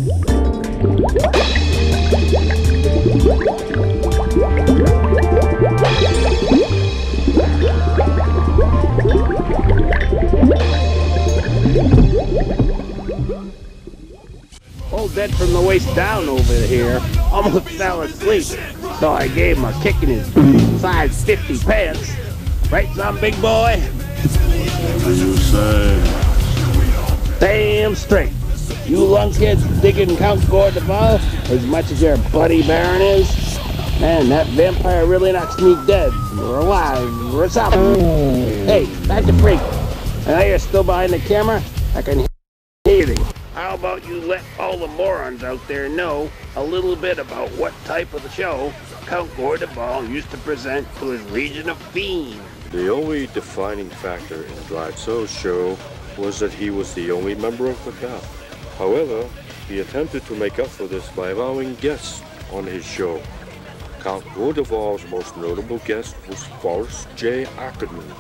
Old Dead from the waist down over here almost fell asleep, so I gave him a kick in his size 50 pants. Right, some big boy? Whatever you say. Damn straight. You lunkheads digging Count Gordeval as much as your buddy Baron is? Man, that vampire really knocks me dead, or alive, or something. Hey, back to freak. I know you're still behind the camera. I can hear you. How about you let all the morons out there know a little bit about what type of the show Count Gordeval used to present to his Legion of Fiends? The only defining factor in Drive So's show was that he was the only member of the cast. However, he attempted to make up for this by allowing guests on his show. Count Gordeval's most notable guest was Forrest J. Ackerman.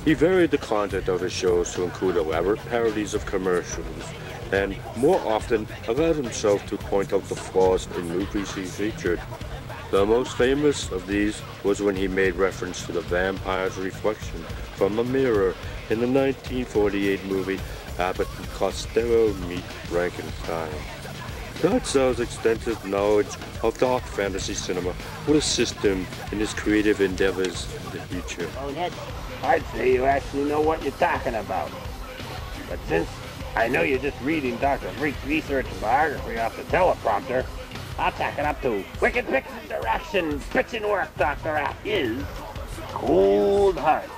He varied the content of his shows to include elaborate parodies of commercials, and more often allowed himself to point out the flaws in movies he featured. The most famous of these was when he made reference to the vampire's reflection from a mirror in the 1948 movie Abbott and Costello Meet Frankenstein. So's extensive knowledge of dark fantasy cinema would assist him in his creative endeavors in the future. Bonehead, I'd say you actually know what you're talking about. But since I know you're just reading Dr. Freak's research and biography off the teleprompter, I'll tack it up to wicked picks and direction, pitching work, Dr. App is Cold Heart.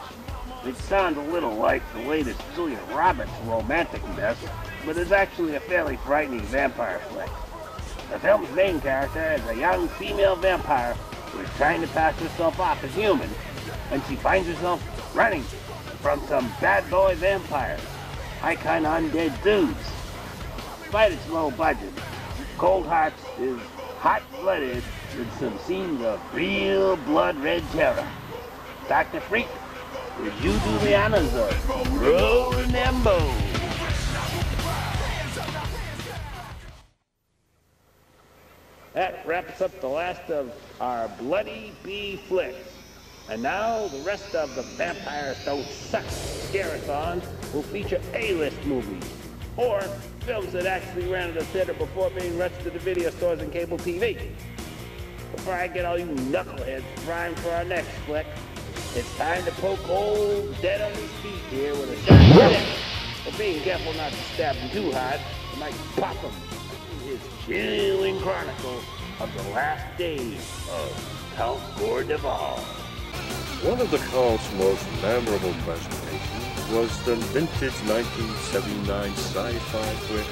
It sounds a little like the latest Julia Roberts romantic mess, but is actually a fairly frightening vampire flick. The film's main character is a young female vampire who is trying to pass herself off as human, and she finds herself running from some bad boy vampires, high kind of undead dudes. Despite its low budget, Cold Hearts is hot-blooded with some scenes of real blood-red terror. Dr. Freak, would you do the honors of rolling them bones? That wraps up the last of our Bloody Bee flicks. And now the rest of the Vampires Don't Suck Scare-a-thons will feature A-list movies, or films that actually ran at a theater before being rushed to the video stores and cable TV. Before I get all you knuckleheads primed for our next flick, it's time to poke old Dead on his feet here with a shotgun. But being careful not to stab him too hard, you might pop him in his chilling chronicle of the last days of Count Gordeval. One of the Count's most memorable presentations was the vintage 1979 sci-fi flick,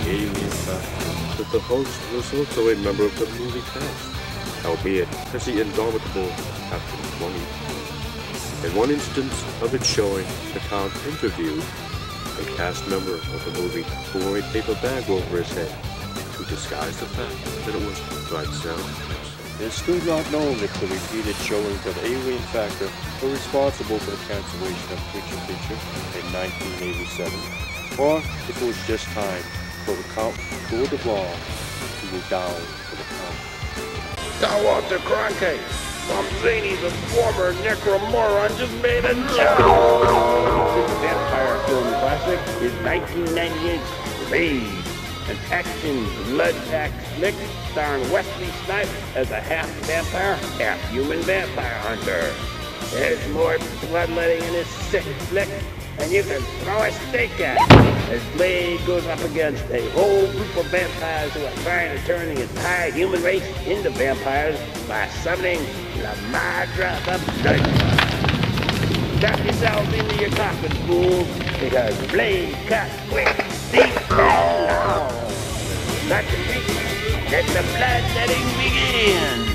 The Alien Factor, that the host was also a member of the movie cast, albeit as the indomitable Captain 20. In one instance of its showing, the Count interviewed a cast member of the movie who wore a paper bag over his head to disguise the fact that it was Drive So. It is still not known if the repeated showings of Alien Factor were responsible for the cancellation of Picture Picture in 1987, or if it was just time for the Count Gordeval to go down for the count. Now Walter Cronkite, Zombzany, the former necromoron, just made a joke! This vampire film classic is 1998's Raid, an action blood-packed flick starring Wesley Snipes as a half-vampire, half-human vampire hunter. There's more bloodletting in this sick flick than you can throw a steak at, as Blade goes up against a whole group of vampires who are trying to turn the entire human race into vampires by summoning La Madre the Blood. Strap yourselves into your coffin, fools, because Blade cut quick, deep, and long. Let the bloodletting begin.